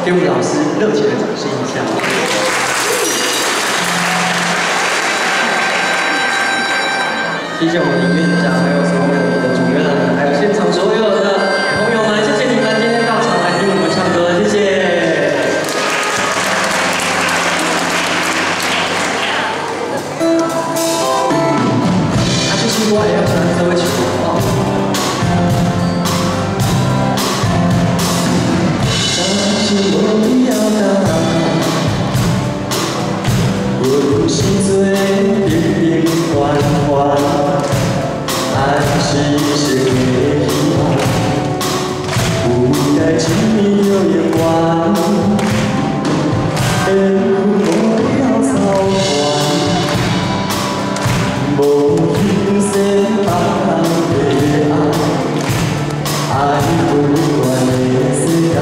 给我们老师热情的掌声一下。谢谢我们的院长，还有所有的主任，还有现场所有的朋友们，谢谢你们今天到场来听我们唱歌，谢谢。这是我也要唱这位曲哦。相信我的要答，阮是最平平凡凡。 爱是生的希望，有代志没有永远，缘分无了走完，无形世别人的爱，爱不完的世界，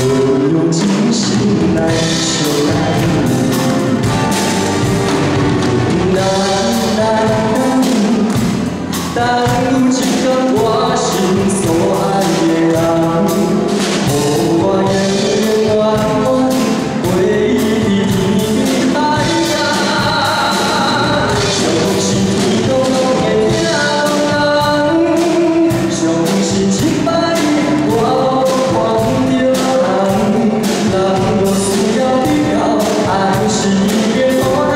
阮用真心来相等有一天我心所爱的人，无我永永远远陪你去天边海角。相信天公公会听人，相信失败我忘了人，人无需要比较，爱是你的苦恼。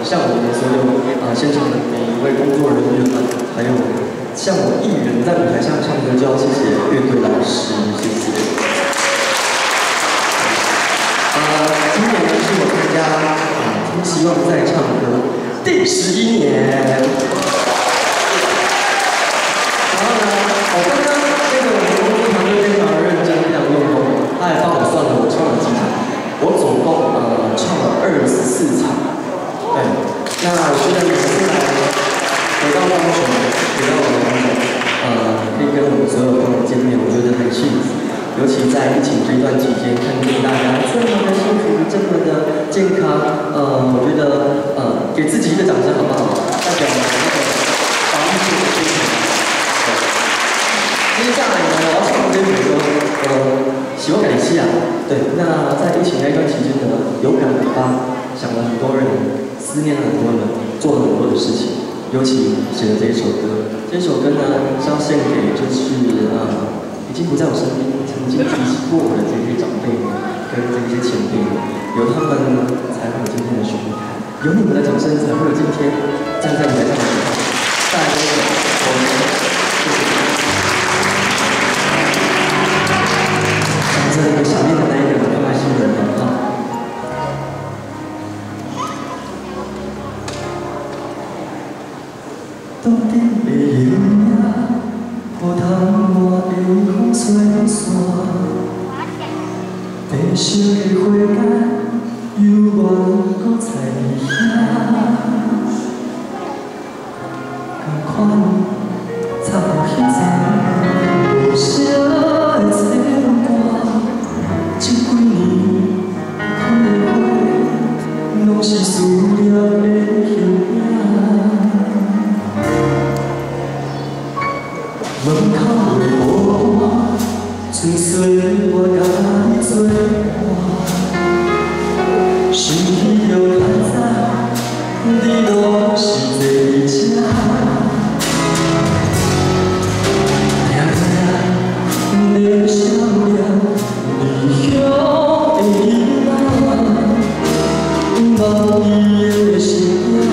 像我们所有现场的每一位工作人员们，还有像我艺人在舞台上唱歌，就要谢谢乐队老师，谢谢。我参加听希望在唱歌第11年。然后呢，我刚刚那个我们工作团队非常认真，非常用功，他还帮我算了我唱了几场，我总共唱了24场。对，那我觉得每次来回到高雄，回到我们高雄，可以跟我们所有朋友见面，我觉得很幸福。尤其在疫情这段期间，看见大家这么的幸福，这么的健康，我觉得给自己一个掌声好不好？代表我们那个防疫做的非常好。接下来呢，我要唱这首歌，喜欢感谢啊。对，那在疫情那段期间呢，有感而发，想了很多人，思念了很多人，做了很多的事情，尤其写了这一首歌。这首歌呢，是要献给就是已经不在我身边。曾经提起过我的这些长辈们，跟这些前辈们，有他们呢，才会有今天的巡台，有你们的掌声，才会有今天站在台上的时候。大家都是我们，讲着你们想念的那一个快乐新人们哈。当天的夜晚，波涛我的风吹散，地上的花间，犹原搁在遐。同款插落彼站，无声的切歌，这几年开的花，拢是思念的形影。门口的雨，纯粹我甲你作伴。想起就太早，你拢是坐伫遮。夜夜的想念，离乡的伊仔，望伊的身影。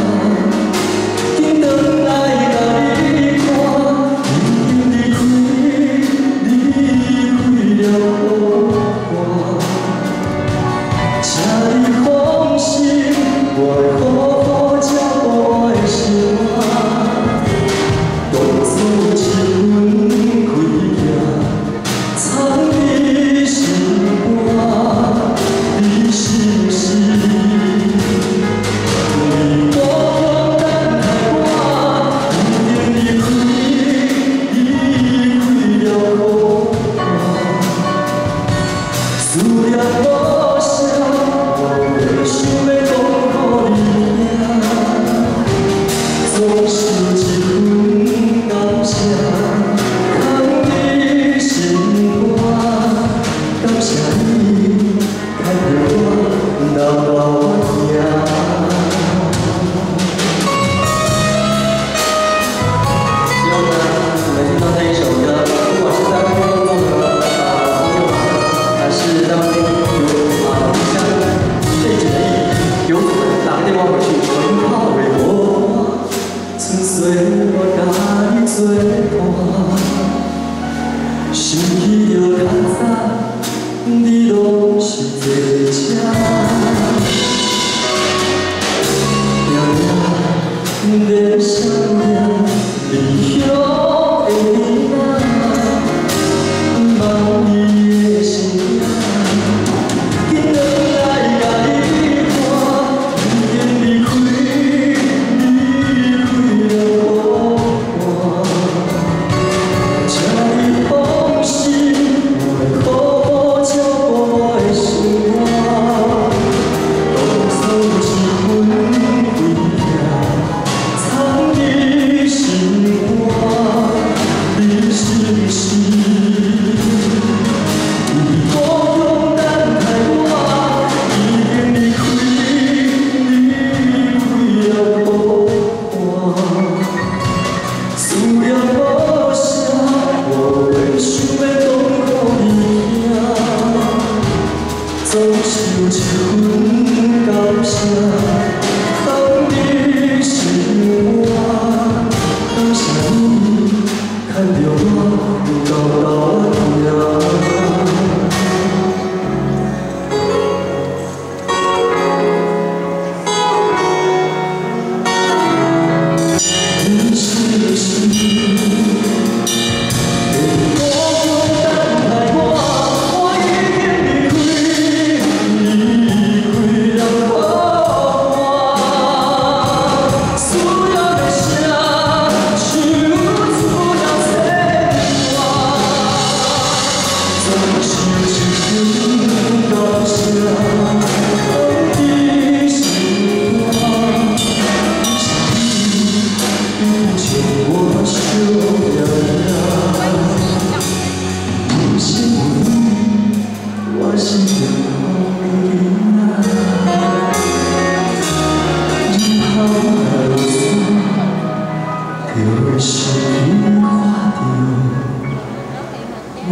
请你放心。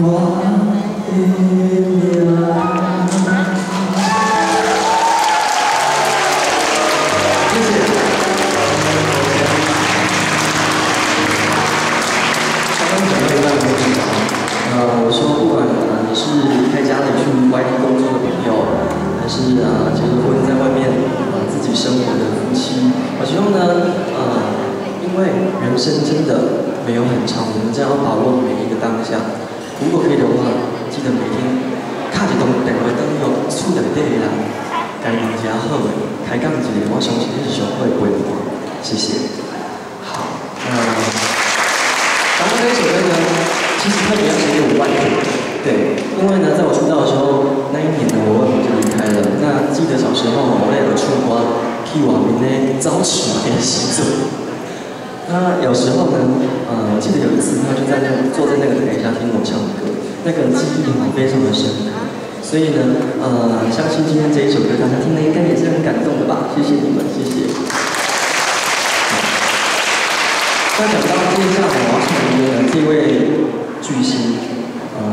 我的命。谢谢。刚刚讲到一半的时候，我说不管你是开家里去外地工作的朋友，还是结了婚在外面自己生活的夫妻，我希望呢因为人生真的没有很长，我们真要把握每一个当下。如果可以的话，记得每天卡一动电话灯用厝内底的人，家己真好的，开讲一个，我相信你是上好的陪伴。谢谢。好，刚刚这首歌呢，其实它比较写给我外婆。对，因为呢，在我出道的时候，那一年呢，我外婆就离开了。那记得小时候，我也有唱歌，去外面呢早起的时阵。他有时候呢，我记得有一次，他就坐在那个台下听我唱歌，那个记忆非常的深刻。所以呢，相信今天这一首歌大家听了应该也是很感动的吧？谢谢你们，谢谢。那讲到接下来我要唱的歌呢，这位巨星，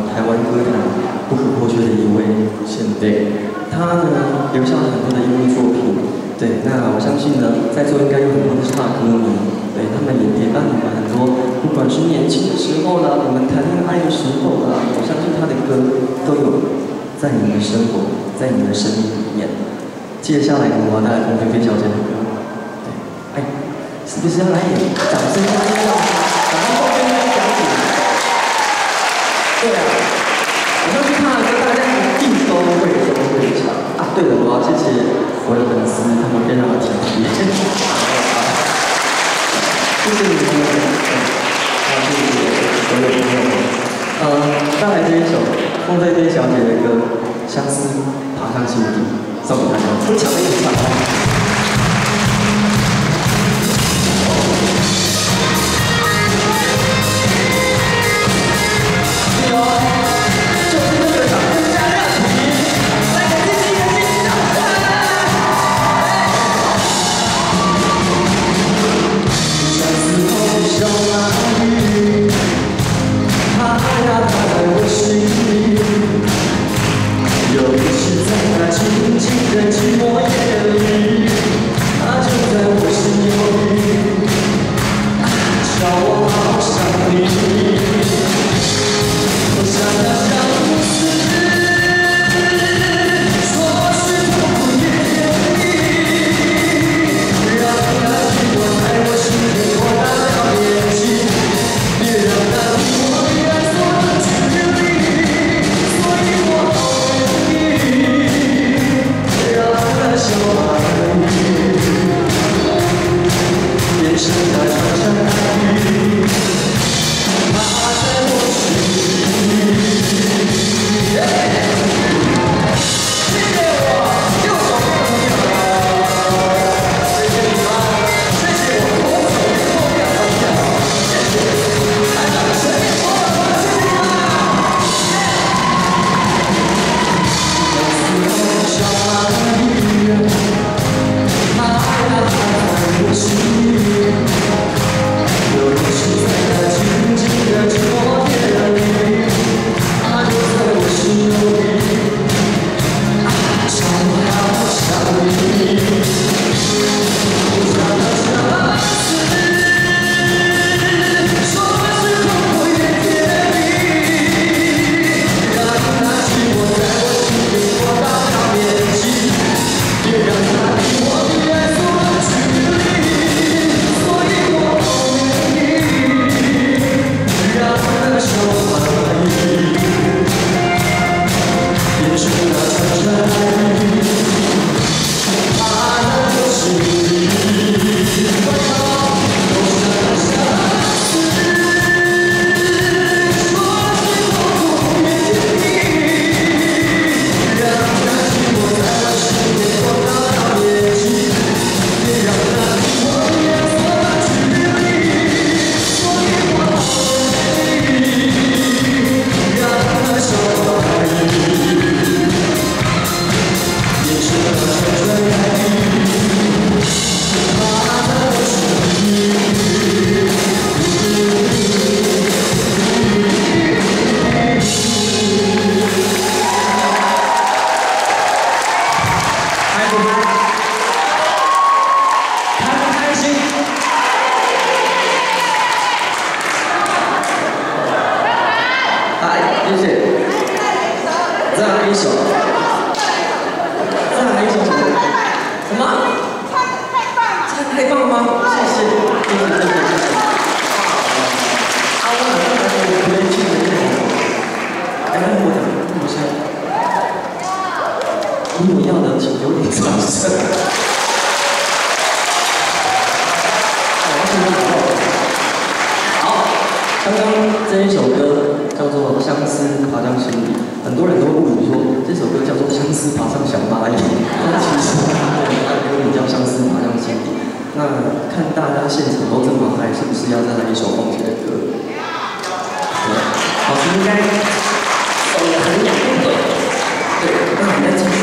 台湾歌坛不可或缺的一位前辈，他呢留下了很多的音乐作品。对，那我相信呢，在座应该有很多的是他的歌迷。对，他们也陪伴你们很多，不管是年轻的时候啦，你们谈恋爱的时候啦，我相信他的歌都有在你们的生活，在你们的生命里面。接下来呢，我要带来凤飞飞小姐的歌。对，哎，是不是要来一点掌声欢迎啊？然后凤飞飞小姐。对啊，我相信她的歌大家一定都会唱啊。对了，我要谢谢我的粉丝，他们非常的体贴。谢谢你们，还有谢谢所有朋友们。再来这一首凤飞飞小姐的歌《相思爬上心底》，送给大家，非常的演唱。有时在那静静的寂寞夜里。一首？再来一首什么？什么？唱太棒了吗？谢谢，谢谢。啊，我不能去的那种。哎，我的不是。你我要的请有点掌声。好，刚刚这一首歌叫做《相思爬上心底》，很多人都误以为说这首歌叫做《相思爬上小蚂蚁》，但其实它歌名叫《相思爬上心底》。那看大家现场都这么嗨，是不是要再来一首放起的歌？对，老师应该手也很痒，对不对？对，那我们再继续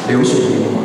流水年华。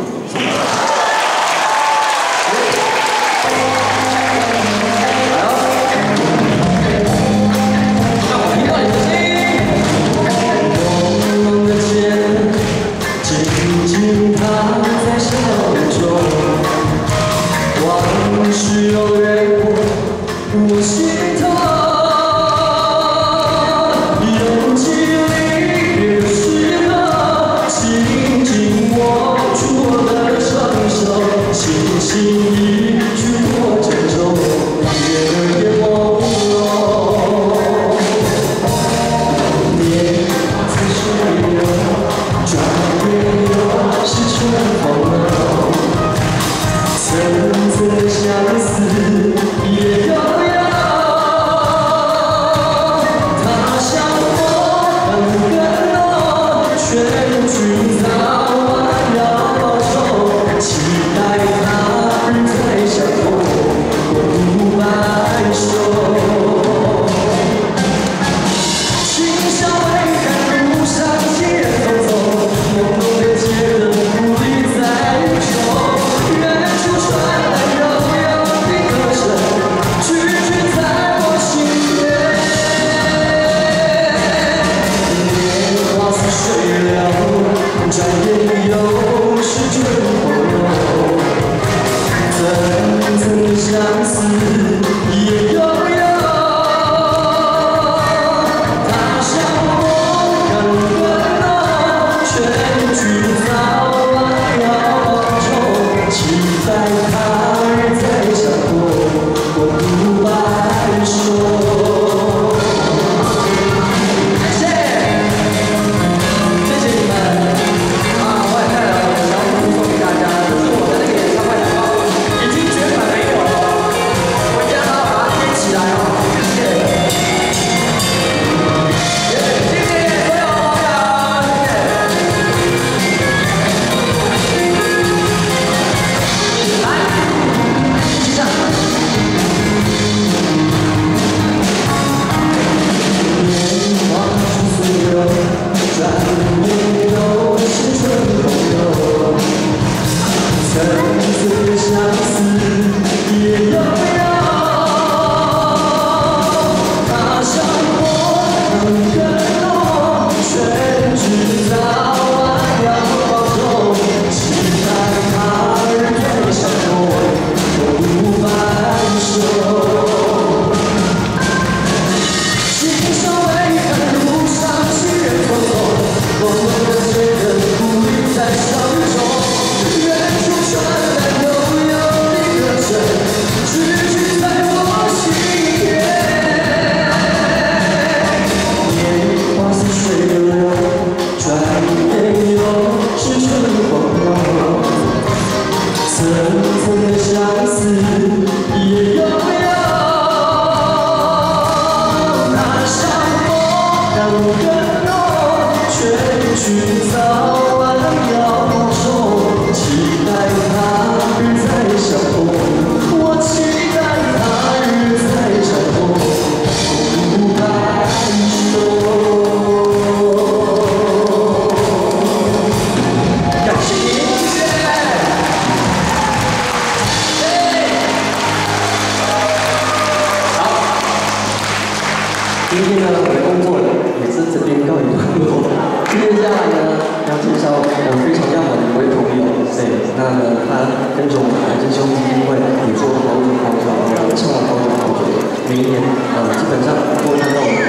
今天呢，我的工作也是这边告一段落。接下来呢，要介绍我非常要好的一位朋友，对，那他跟着我们海之兄基金会也做了好久，唱了好久，每一年基本上都看到我们，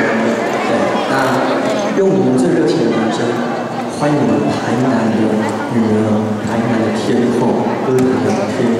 对，那用你们最热情的掌声，弹非